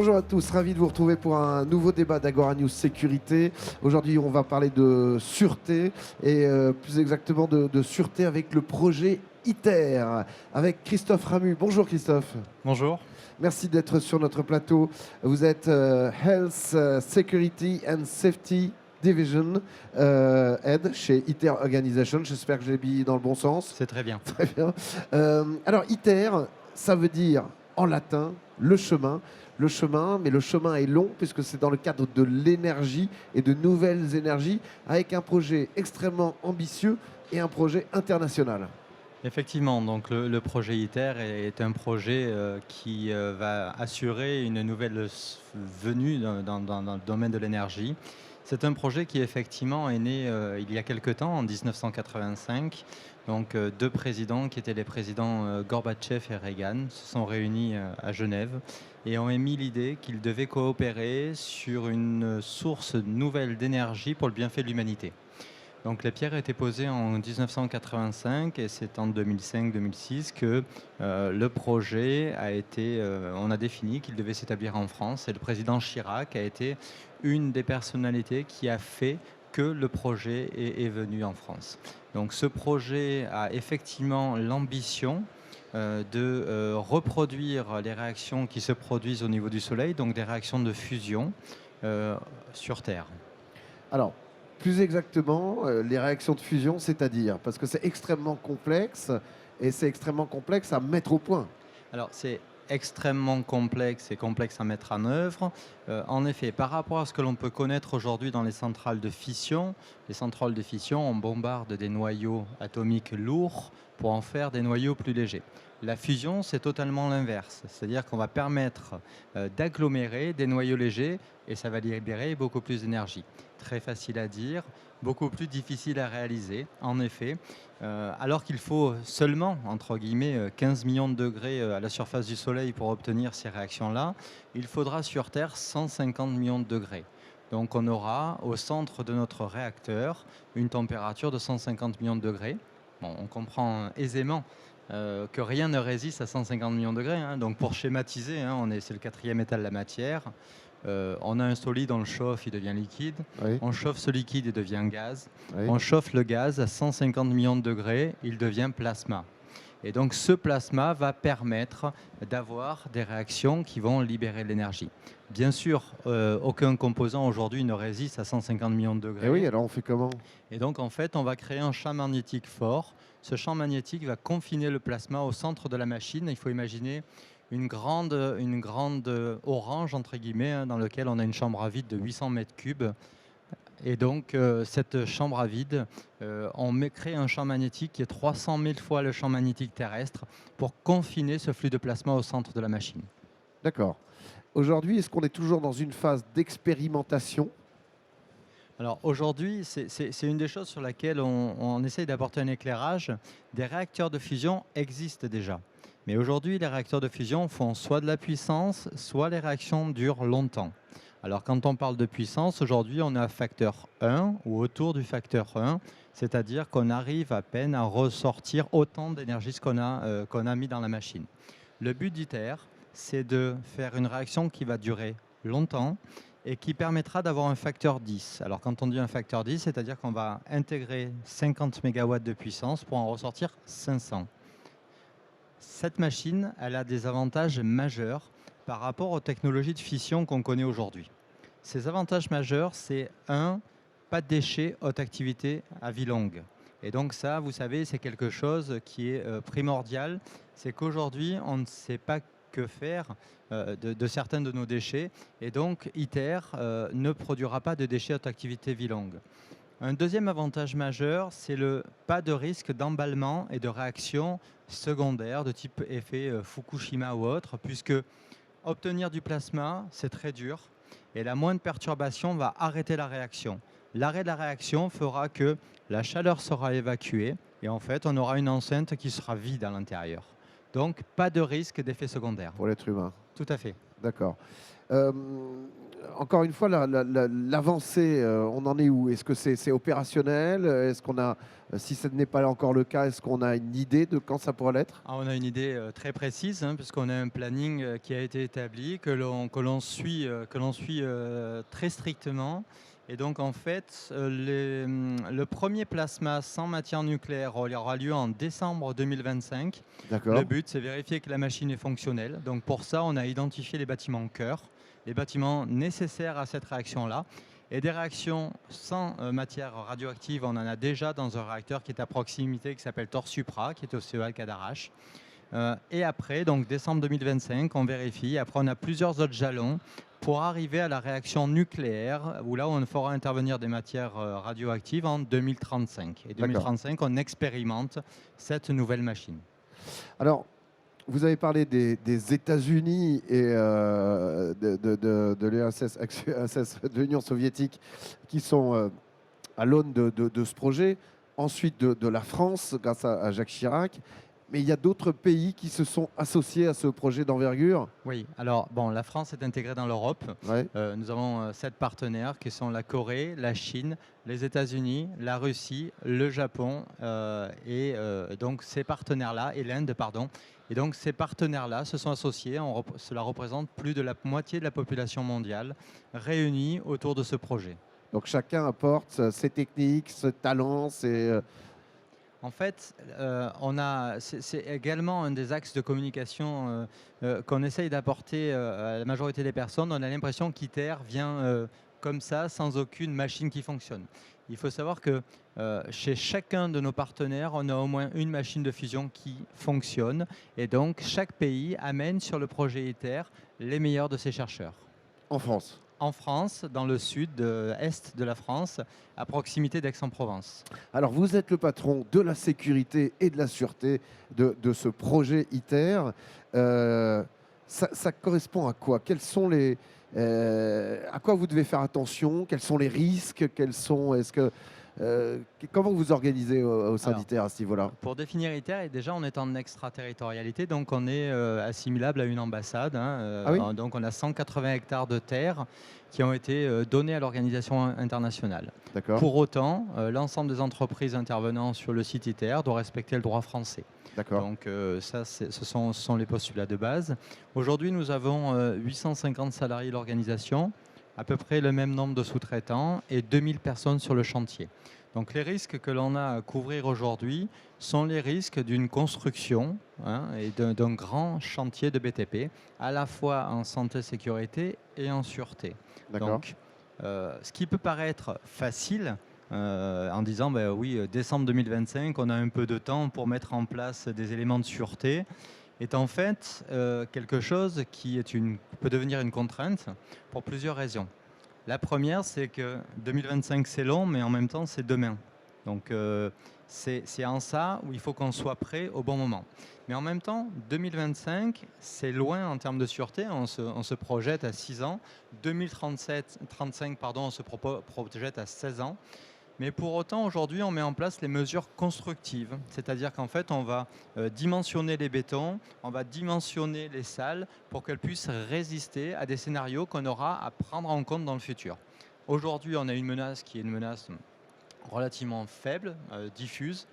Bonjour à tous, ravi de vous retrouver pour un nouveau débat d'Agora News Sécurité. Aujourd'hui, on va parler de sûreté et plus exactement de sûreté avec le projet ITER, avec Christophe Ramu. Bonjour Christophe. Bonjour. Merci d'être sur notre plateau. Vous êtes Health Security and Safety Division Head chez ITER Organization. J'espère que j'ai mis dans le bon sens. C'est très bien. Très bien. Alors ITER, ça veut dire en latin le chemin. Le chemin, mais le chemin est long puisque c'est dans le cadre de l'énergie et de nouvelles énergies avec un projet extrêmement ambitieux et un projet international. Effectivement, donc le projet ITER est un projet qui va assurer une nouvelle venue dans le domaine de l'énergie. C'est un projet qui effectivement est né il y a quelque temps, en 1985. Donc deux présidents qui étaient les présidents Gorbatchev et Reagan se sont réunis à Genève et ont émis l'idée qu'ils devaient coopérer sur une source nouvelle d'énergie pour le bienfait de l'humanité. Donc les pierres étaient posées en 1985 et c'est en 2005-2006 que le projet a été, on a défini qu'il devait s'établir en France et le président Chirac a été une des personnalités qui a fait que le projet est venu en France. Donc ce projet a effectivement l'ambition de reproduire les réactions qui se produisent au niveau du Soleil, donc des réactions de fusion sur Terre. Alors, plus exactement, les réactions de fusion, c'est-à-dire, parce que c'est extrêmement complexe et c'est extrêmement complexe à mettre au point. Alors, c'est extrêmement complexe et complexe à mettre en œuvre. En effet, par rapport à ce que l'on peut connaître aujourd'hui dans les centrales de fission, on bombarde des noyaux atomiques lourds pour en faire des noyaux plus légers. La fusion, c'est totalement l'inverse, c'est-à-dire qu'on va permettre d'agglomérer des noyaux légers et ça va libérer beaucoup plus d'énergie. Très facile à dire, beaucoup plus difficile à réaliser, en effet. Alors qu'il faut seulement, entre guillemets, 15 millions de degrés à la surface du Soleil pour obtenir ces réactions-là, il faudra sur Terre 150 millions de degrés. Donc on aura au centre de notre réacteur une température de 150 millions de degrés. Bon, on comprend aisément que rien ne résiste à 150 millions de degrés. Hein. Donc pour schématiser, hein, c'est le quatrième état de la matière. On a un solide, on le chauffe, il devient liquide. Oui. On chauffe ce liquide, il devient gaz. Oui. On chauffe le gaz à 150 millions de degrés, il devient plasma. Et donc ce plasma va permettre d'avoir des réactions qui vont libérer de l'énergie. Bien sûr, aucun composant aujourd'hui ne résiste à 150 millions de degrés. Et oui, alors on fait comment? Et donc en fait, on va créer un champ magnétique fort. Ce champ magnétique va confiner le plasma au centre de la machine. Il faut imaginer une grande orange, entre guillemets, hein, dans laquelle on a une chambre à vide de 800 mètres cubes. Et donc, cette chambre à vide, on crée un champ magnétique qui est 300 000 fois le champ magnétique terrestre pour confiner ce flux de plasma au centre de la machine. D'accord. Aujourd'hui, est-ce qu'on est toujours dans une phase d'expérimentation? Alors aujourd'hui, c'est une des choses sur laquelle on essaye d'apporter un éclairage. Des réacteurs de fusion existent déjà. Mais aujourd'hui, les réacteurs de fusion font soit de la puissance, soit les réactions durent longtemps. Alors quand on parle de puissance, aujourd'hui, on est à facteur 1 ou autour du facteur 1, c'est-à-dire qu'on arrive à peine à ressortir autant d'énergie qu'on a mis dans la machine. Le but d'ITER, c'est de faire une réaction qui va durer longtemps et qui permettra d'avoir un facteur 10. Alors quand on dit un facteur 10, c'est-à-dire qu'on va intégrer 50 MW de puissance pour en ressortir 500. Cette machine, elle a des avantages majeurs par rapport aux technologies de fission qu'on connaît aujourd'hui. Ces avantages majeurs, c'est pas de déchets haute activité à vie longue. Et donc ça, vous savez, c'est quelque chose qui est primordial. C'est qu'aujourd'hui, on ne sait pas que faire de certains de nos déchets. Et donc, ITER ne produira pas de déchets haute activité vie longue. Un deuxième avantage majeur, c'est le pas de risque d'emballement et de réaction secondaire de type effet Fukushima ou autre, puisque obtenir du plasma, c'est très dur et la moindre perturbation va arrêter la réaction. L'arrêt de la réaction fera que la chaleur sera évacuée et en fait, on aura une enceinte qui sera vide à l'intérieur. Donc, pas de risque d'effet secondaire. Pour l'être humain. Tout à fait. D'accord. encore une fois, l'avancée, on en est où? Est-ce que c'est opérationnel? Est-ce qu'on a, si ce n'est pas encore le cas, est-ce qu'on a une idée de quand ça pourrait l'être? On a une idée très précise, hein, puisqu'on a un planning qui a été établi, que l'on suit, très strictement. Et donc, en fait, le premier plasma sans matière nucléaire aura lieu en décembre 2025. Le D'accord, but, c'est vérifier que la machine est fonctionnelle. Donc, pour ça, on a identifié les bâtiments cœur, les bâtiments nécessaires à cette réaction-là. Et des réactions sans matière radioactive, on en a déjà dans un réacteur qui est à proximité, qui s'appelle Torsupra, qui est au CEA Cadarache. Et après, donc décembre 2025, on vérifie. Après, on a plusieurs autres jalons pour arriver à la réaction nucléaire, où là, on fera intervenir des matières radioactives en 2035. Et d'accord. 2035, on expérimente cette nouvelle machine. Alors, vous avez parlé des États-Unis et de l'URSS, de l'Union soviétique, qui sont à l'aune de ce projet. Ensuite, de la France, grâce à Jacques Chirac. Mais il y a d'autres pays qui se sont associés à ce projet d'envergure. Oui, alors bon, la France est intégrée dans l'Europe. Ouais, Nous avons 7 partenaires qui sont la Corée, la Chine, les États-Unis, la Russie, le Japon donc ces partenaires-là, et l'Inde, pardon. Et donc ces partenaires-là se sont associés, cela représente plus de la moitié de la population mondiale réunie autour de ce projet. donc chacun apporte ses techniques, ses talents, En fait, c'est également un des axes de communication qu'on essaye d'apporter à la majorité des personnes. On a l'impression qu'ITER vient comme ça, sans aucune machine qui fonctionne. Il faut savoir que chez chacun de nos partenaires, on a au moins une machine de fusion qui fonctionne. Et donc, chaque pays amène sur le projet ITER les meilleurs de ses chercheurs. en France. En France, dans le sud-est de la France, à proximité d'Aix-en-Provence. Alors, vous êtes le patron de la sécurité et de la sûreté de ce projet ITER. Ça correspond à quoi? Quels sont à quoi vous devez faire attention? Quels sont les risques? Comment vous organisez au sein Alors, d'ITER à ce niveau-là? Pour définir ITER, déjà on est en extraterritorialité, donc on est assimilable à une ambassade, hein, Ah oui? donc on a 180 hectares de terre qui ont été donnés à l'organisation internationale. D'accord, Pour autant, l'ensemble des entreprises intervenant sur le site ITER doit respecter le droit français. d'accord, Donc ce sont les postulats de base. Aujourd'hui, nous avons 850 salariés de l'organisation, à peu près le même nombre de sous-traitants et 2000 personnes sur le chantier. Donc les risques que l'on a à couvrir aujourd'hui sont les risques d'une construction, hein, et d'un grand chantier de BTP, à la fois en santé, sécurité et en sûreté. d'accord. Donc ce qui peut paraître facile, en disant ben oui, décembre 2025, on a un peu de temps pour mettre en place des éléments de sûreté, est en fait quelque chose qui peut devenir une contrainte pour plusieurs raisons. La première, c'est que 2025, c'est long, mais en même temps, c'est demain. Donc, c'est en ça où il faut qu'on soit prêt au bon moment. Mais en même temps, 2025, c'est loin en termes de sûreté. On se projette à 6 ans. 2035, pardon, on se projette à 16 ans. Mais pour autant, aujourd'hui, on met en place les mesures constructives. C'est-à-dire qu'en fait, on va dimensionner les bétons, on va dimensionner les salles pour qu'elles puissent résister à des scénarios qu'on aura à prendre en compte dans le futur. Aujourd'hui, on a une menace qui est une menace relativement faible, diffuse,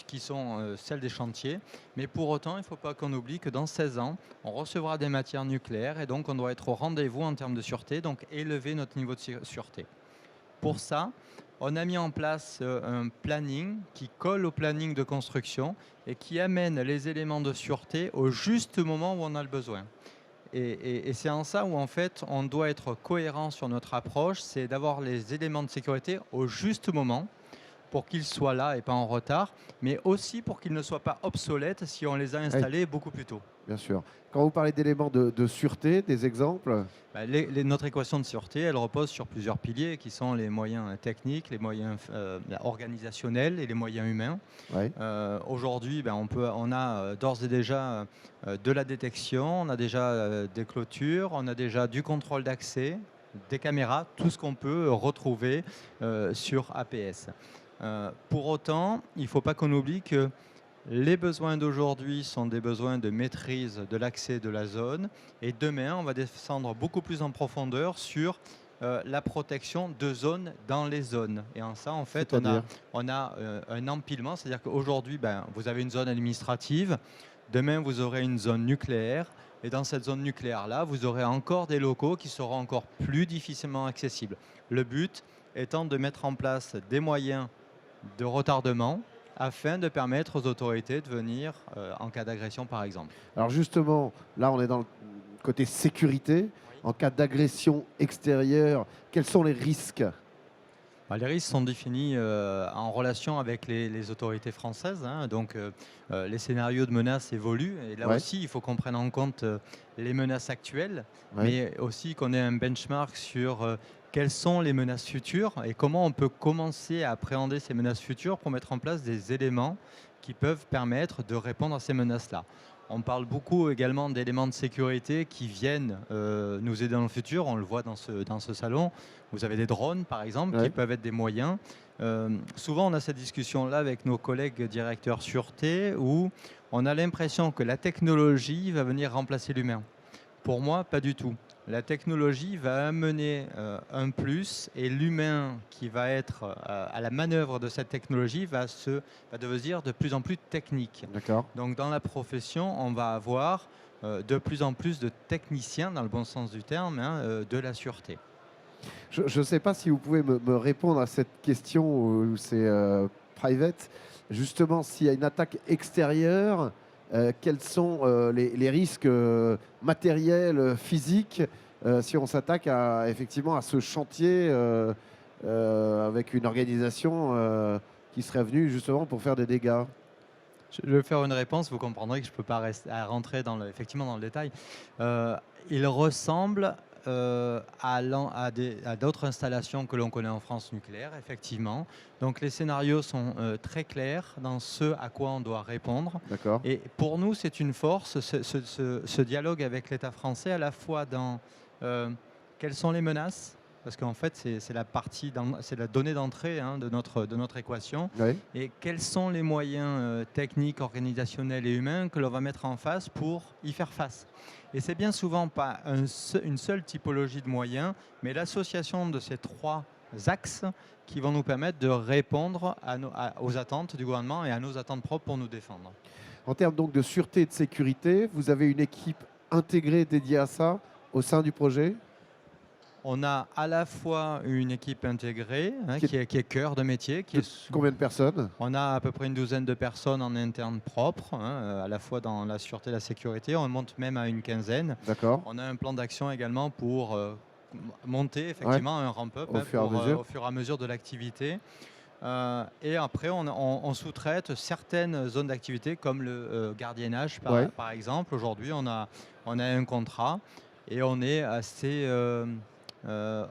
qui sont celles des chantiers. Mais pour autant, il ne faut pas qu'on oublie que dans 16 ans, on recevra des matières nucléaires et donc on doit être au rendez-vous en termes de sûreté, donc élever notre niveau de sûreté. Pour ça, on a mis en place un planning qui colle au planning de construction et qui amène les éléments de sûreté au juste moment où on a le besoin. Et c'est en ça où en fait on doit être cohérent sur notre approche, c'est d'avoir les éléments de sécurité au juste moment pour qu'ils soient là et pas en retard, mais aussi pour qu'ils ne soient pas obsolètes si on les a installés beaucoup plus tôt. Bien sûr. Quand vous parlez d'éléments de sûreté, des exemples? Bah, notre équation de sûreté, elle repose sur plusieurs piliers qui sont les moyens techniques, les moyens organisationnels et les moyens humains. Ouais. Aujourd'hui, on a d'ores et déjà de la détection, on a déjà des clôtures, on a déjà du contrôle d'accès, des caméras, tout ce qu'on peut retrouver sur APS. Pour autant, il ne faut pas qu'on oublie que Les besoins d'aujourd'hui sont des besoins de maîtrise de l'accès de la zone. Et demain, on va descendre beaucoup plus en profondeur sur la protection de zones dans les zones. Et en ça, en fait, C'est-à-dire? on a un empilement. C'est-à-dire qu'aujourd'hui, ben, vous avez une zone administrative. Demain, vous aurez une zone nucléaire. Et dans cette zone nucléaire-là, vous aurez encore des locaux qui seront encore plus difficilement accessibles. Le but étant de mettre en place des moyens de retardement afin de permettre aux autorités de venir en cas d'agression, par exemple. Alors justement, là, on est dans le côté sécurité. En cas d'agression extérieure, quels sont les risques? Bah, les risques sont définis en relation avec les autorités françaises, hein. Donc, les scénarios de menaces évoluent. Et là Ouais, aussi, il faut qu'on prenne en compte les menaces actuelles, ouais. mais aussi qu'on ait un benchmark sur quelles sont les menaces futures et comment on peut commencer à appréhender ces menaces futures pour mettre en place des éléments qui peuvent permettre de répondre à ces menaces-là. On parle beaucoup également d'éléments de sécurité qui viennent nous aider dans le futur. On le voit dans ce salon. Vous avez des drones, par exemple, qui Ouais. peuvent être des moyens. Souvent, on a cette discussion-là avec nos collègues directeurs sûreté où on a l'impression que la technologie va venir remplacer l'humain. Pour moi, pas du tout. La technologie va amener un plus et l'humain qui va être à la manœuvre de cette technologie va devenir de plus en plus technique. D'accord. Donc dans la profession, on va avoir de plus en plus de techniciens, dans le bon sens du terme, hein, de la sûreté. Je ne sais pas si vous pouvez me répondre à cette question où c'est private. Justement, s'il y a une attaque extérieure, quels sont les risques matériels, physiques, si on s'attaque effectivement à ce chantier avec une organisation qui serait venue justement pour faire des dégâts? Je vais faire une réponse, vous comprendrez que je ne peux pas rentrer effectivement dans le détail. Il ressemble à d'autres installations que l'on connaît en France nucléaire, effectivement. Donc les scénarios sont très clairs dans ce à quoi on doit répondre. D'accord. Et pour nous, c'est une force, ce dialogue avec l'État français, à la fois dans quelles sont les menaces, parce qu'en fait, c'est la donnée d'entrée, hein, de notre équation. Oui. Et quels sont les moyens techniques, organisationnels et humains que l'on va mettre en face pour y faire face? Et c'est bien souvent pas une seule typologie de moyens, mais l'association de ces trois axes qui vont nous permettre de répondre aux attentes du gouvernement et à nos attentes propres pour nous défendre. En termes donc de sûreté et de sécurité, vous avez une équipe intégrée dédiée à ça au sein du projet? On a à la fois une équipe intégrée, hein, Qui qui est cœur de métier. Combien de personnes? On a à peu près une douzaine de personnes en interne propre, hein, à la fois dans la sûreté et la sécurité. On monte même à une quinzaine. D'accord. On a un plan d'action également pour monter effectivement un ramp-up, Au hein, fur et à mesure. au fur et à mesure de l'activité. Et après, on sous-traite certaines zones d'activité comme le gardiennage, Ouais. par exemple. Aujourd'hui, on a un contrat et on est assez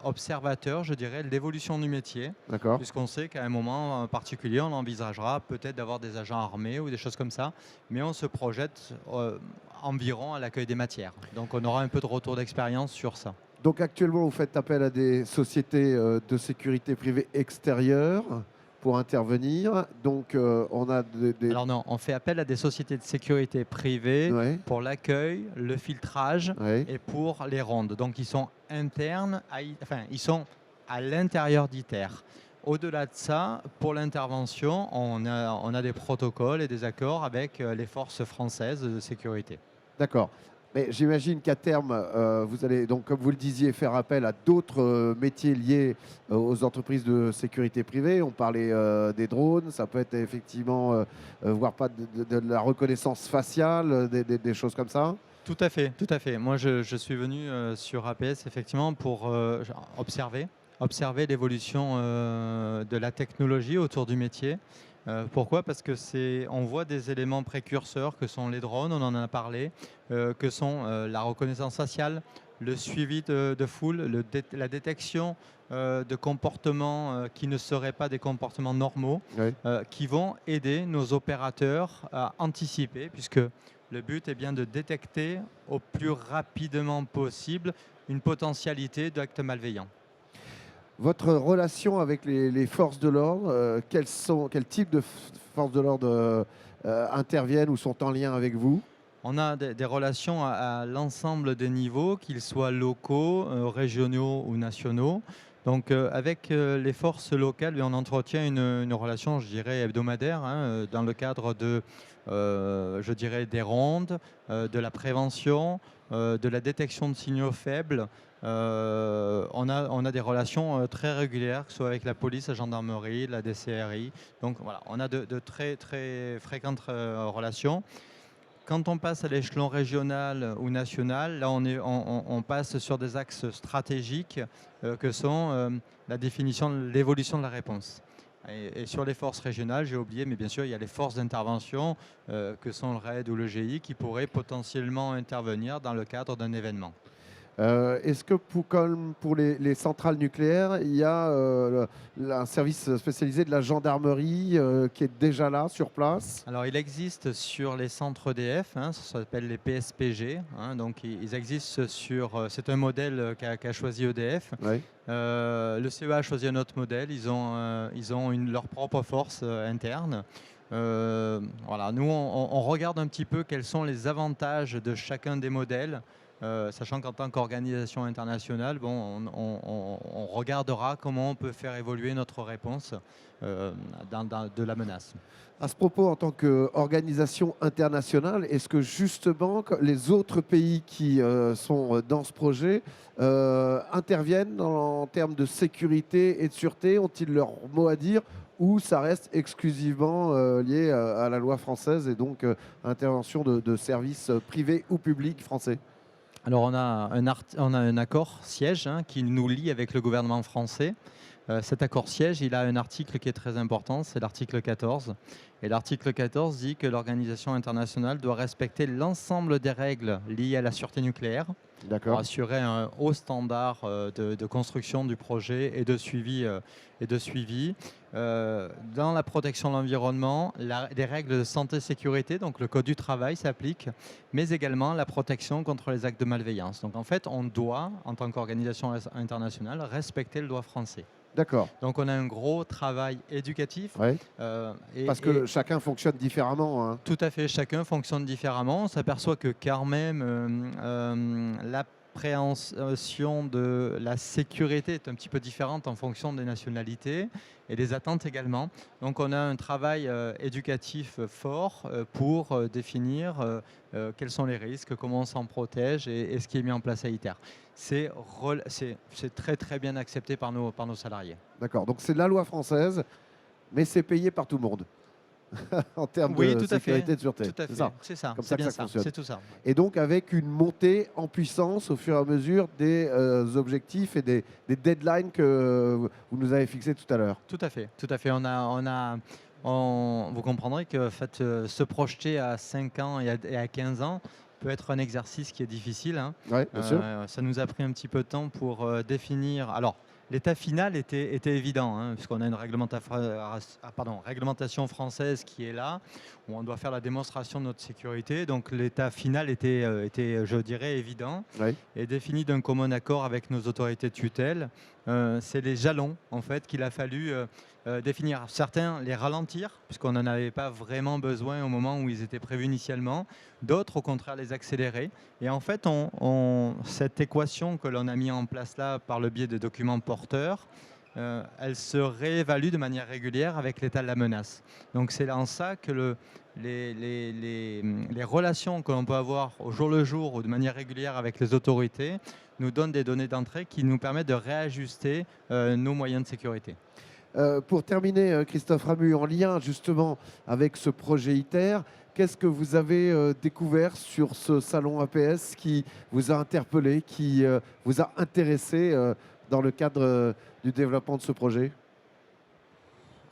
observateur, je dirais, de l'évolution du métier, D'accord. puisqu'on sait qu'à un moment particulier, on envisagera peut-être d'avoir des agents armés ou des choses comme ça, mais on se projette environ à l'accueil des matières. Donc on aura un peu de retour d'expérience sur ça. Donc actuellement, vous faites appel à des sociétés de sécurité privée extérieures pour intervenir. Donc on a des... Alors non, on fait appel à des sociétés de sécurité privées Ouais, pour l'accueil, le filtrage ouais. et pour les rondes. Donc ils sont internes, ils sont à l'intérieur d'ITER. Au-delà de ça, pour l'intervention, on a des protocoles et des accords avec les forces françaises de sécurité. D'accord. Mais j'imagine qu'à terme, vous allez donc, comme vous le disiez, faire appel à d'autres métiers liés aux entreprises de sécurité privée. On parlait des drones, ça peut être effectivement, voire pas de la reconnaissance faciale, des choses comme ça. Tout à fait, tout à fait. Moi, je suis venu sur APS effectivement pour observer l'évolution de la technologie autour du métier. Pourquoi? Parce que on voit des éléments précurseurs que sont les drones, on en a parlé, que sont la reconnaissance faciale, le suivi de foule, la détection de comportements qui ne seraient pas des comportements normaux, Oui. qui vont aider nos opérateurs à anticiper, puisque le but est bien de détecter au plus rapidement possible une potentialité d'actes malveillants. Votre relation avec les forces de l'ordre, quel type de forces de l'ordre interviennent ou sont en lien avec vous? On a des relations à l'ensemble des niveaux, qu'ils soient locaux, régionaux ou nationaux. Donc avec les forces locales, on entretient une relation, je dirais, hebdomadaire, hein, dans le cadre de, je dirais, des rondes, de la prévention, de la détection de signaux faibles. On a des relations très régulières, que ce soit avec la police, la gendarmerie, la DCRI. Donc voilà, on a de très, très fréquentes relations. Quand on passe à l'échelon régional ou national, là on passe sur des axes stratégiques que sont la définition, l'évolution de la réponse. Et sur les forces régionales, j'ai oublié, mais bien sûr, il y a les forces d'intervention que sont le RAID ou le GI qui pourraient potentiellement intervenir dans le cadre d'un événement. Est-ce que comme pour les centrales nucléaires, il y a un service spécialisé de la gendarmerie qui est déjà là, sur place? Alors, il existe sur les centres EDF, hein, ça s'appelle les PSPG. Hein, donc, ils existent sur. C'est un modèle qu'a choisi EDF. Oui. Le CEA a choisi un autre modèle. Ils ont leur propre force interne. Voilà. Nous, on regarde un petit peu quels sont les avantages de chacun des modèles. Sachant qu'en tant qu'organisation internationale, bon, on regardera comment on peut faire évoluer notre réponse de la menace. À ce propos, en tant qu'organisation internationale, est-ce que justement les autres pays qui sont dans ce projet interviennent en termes de sécurité et de sûreté? Ont-ils leur mot à dire ou ça reste exclusivement lié à la loi française et donc intervention de services privés ou publics français? Alors on a un accord siège, hein, qui nous lie avec le gouvernement français. Cet accord siège, il a un article qui est très important, c'est l'article 14. Et l'article 14 dit que l'organisation internationale doit respecter l'ensemble des règles liées à la sûreté nucléaire pour D'accord. assurer un haut standard de construction du projet et de suivi. Dans la protection de l'environnement, des règles de santé et sécurité, donc le code du travail s'applique, mais également la protection contre les actes de malveillance. Donc en fait, on doit, en tant qu'organisation internationale, respecter le droit français. D'accord. Donc on a un gros travail éducatif. Ouais. Et- Parce que et- chacun fonctionne différemment, hein. Tout à fait, chacun fonctionne différemment. On s'aperçoit que quand même l'appréhension de la sécurité est un petit peu différente en fonction des nationalités et des attentes également. Donc on a un travail éducatif fort pour définir quels sont les risques, comment on s'en protège et ce qui est mis en place à ITER. C'est très très bien accepté par nos salariés. D'accord. Donc c'est la loi française, mais c'est payé par tout le monde en termes Oui, de tout à fait. sécurité et de sûreté. Tout à C'est fait. ça. C'est ça. Comme C'est ça que bien ça ça. fonctionne. C'est tout ça. Et donc avec une montée en puissance au fur et à mesure des objectifs et des deadlines que vous nous avez fixés tout à l'heure. Tout à fait. Tout à fait. Vous comprendrez que en fait, se projeter à 5 ans et à 15 ans peut être un exercice qui est difficile, hein. Oui, bien sûr. Ça nous a pris un petit peu de temps pour définir. Alors, l'état final était évident, hein, puisqu'on a une réglementation française qui est là, où on doit faire la démonstration de notre sécurité. Donc, l'état final était, je dirais, évident Oui. et défini d'un commun accord avec nos autorités de tutelle. C'est les jalons, en fait, qu'il a fallu définir. Certains les ralentir, puisqu'on n'en avait pas vraiment besoin au moment où ils étaient prévus initialement. D'autres, au contraire, les accélérer. Et en fait, cette équation que l'on a mis en place là par le biais de documents porteurs, elle se réévalue de manière régulière avec l'état de la menace. Donc c'est en ça que les relations que l'on peut avoir au jour le jour ou de manière régulière avec les autorités nous donnent des données d'entrée qui nous permettent de réajuster nos moyens de sécurité. Pour terminer, Christophe Ramu, en lien justement avec ce projet ITER, qu'est-ce que vous avez découvert sur ce salon APS qui vous a interpellé, qui vous a intéressé dans le cadre du développement de ce projet?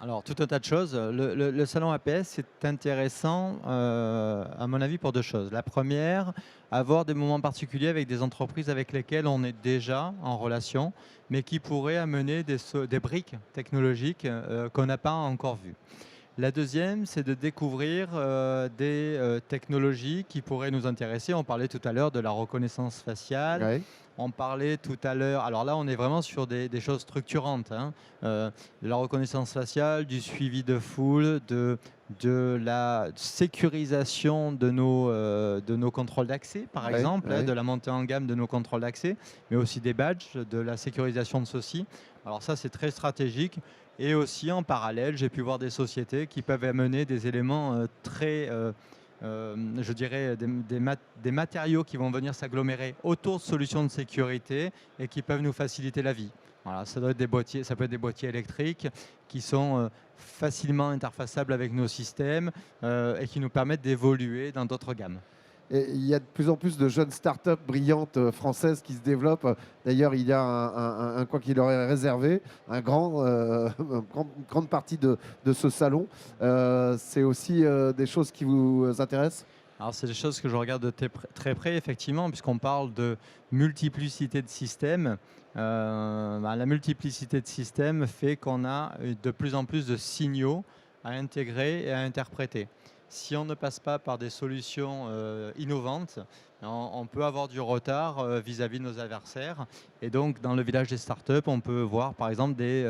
Alors, tout un tas de choses. Le salon APS, c'est intéressant, à mon avis, pour deux choses. La première, avoir des moments particuliers avec des entreprises avec lesquelles on est déjà en relation, mais qui pourraient amener des briques technologiques qu'on n'a pas encore vues. La deuxième, c'est de découvrir des technologies qui pourraient nous intéresser. On parlait tout à l'heure de la reconnaissance faciale. Ouais. On parlait tout à l'heure, alors là on est vraiment sur des choses structurantes, hein, de la reconnaissance faciale, du suivi de foule, de la sécurisation de nos contrôles d'accès, par Ouais, exemple, ouais. de la montée en gamme de nos contrôles d'accès, mais aussi des badges, de la sécurisation de ceux-ci. Alors ça, c'est très stratégique. Et aussi, en parallèle, j'ai pu voir des sociétés qui peuvent amener des éléments je dirais, des matériaux qui vont venir s'agglomérer autour de solutions de sécurité et qui peuvent nous faciliter la vie. Voilà, ça doit être des boîtiers, ça peut être des boîtiers électriques qui sont facilement interfaçables avec nos systèmes et qui nous permettent d'évoluer dans d'autres gammes. Et il y a de plus en plus de jeunes startups brillantes françaises qui se développent. D'ailleurs, il y a un coin qui leur est réservé, une grande partie de ce salon. C'est aussi des choses qui vous intéressent? Alors, c'est des choses que je regarde de très près, effectivement, puisqu'on parle de multiplicité de systèmes. La multiplicité de systèmes fait qu'on a de plus en plus de signaux à intégrer et à interpréter. Si on ne passe pas par des solutions innovantes, on peut avoir du retard vis-à-vis de nos adversaires. Et donc, dans le village des startups, on peut voir, par exemple, des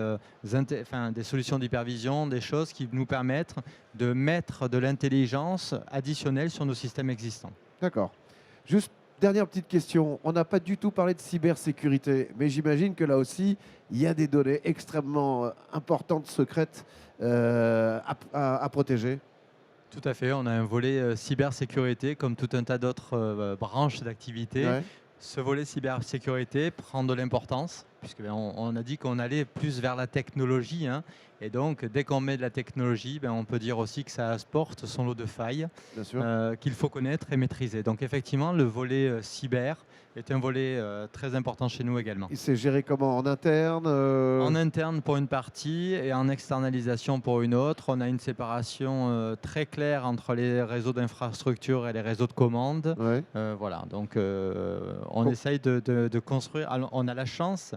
solutions d'hypervision, des choses qui nous permettent de mettre de l'intelligence additionnelle sur nos systèmes existants. D'accord. Juste dernière petite question. On n'a pas du tout parlé de cybersécurité, mais j'imagine que là aussi, il y a des données extrêmement importantes, secrètes à protéger. Tout à fait, on a un volet cybersécurité comme tout un tas d'autres branches d'activité. Ouais, Ce volet cybersécurité prend de l'importance, puisque on a dit qu'on allait plus vers la technologie, hein. Et donc, dès qu'on met de la technologie, on peut dire aussi que ça apporte son lot de failles bien sûr. qu'il faut connaître et maîtriser. Donc, effectivement, le volet cyber est un volet très important chez nous également. Et c'est géré comment? En interne En interne pour une partie et en externalisation pour une autre. On a une séparation très claire entre les réseaux d'infrastructure et les réseaux de commandes. Ouais. Voilà, donc on Bon. essaye de construire. Alors, on a la chance,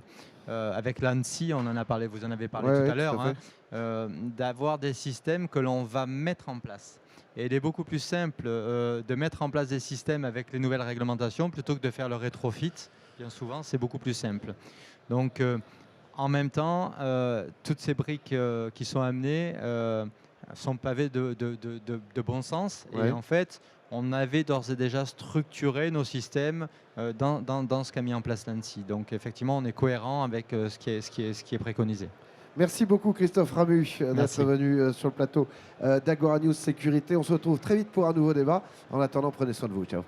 avec l'ANSSI, on en a parlé, vous en avez parlé Ouais, tout ouais, à l'heure, à hein, d'avoir des systèmes que l'on va mettre en place. Et il est beaucoup plus simple de mettre en place des systèmes avec les nouvelles réglementations plutôt que de faire le rétrofit. Bien souvent, c'est beaucoup plus simple. Donc, en même temps, toutes ces briques qui sont amenées sont pavées de bon sens. Ouais. Et en fait, on avait d'ores et déjà structuré nos systèmes dans ce qu'a mis en place l'ANSSI. Donc, effectivement, on est cohérent avec ce qui est préconisé. Merci beaucoup Christophe Ramu d'être Merci. venu sur le plateau d'Agora News Sécurité. On se retrouve très vite pour un nouveau débat. En attendant, prenez soin de vous. Ciao.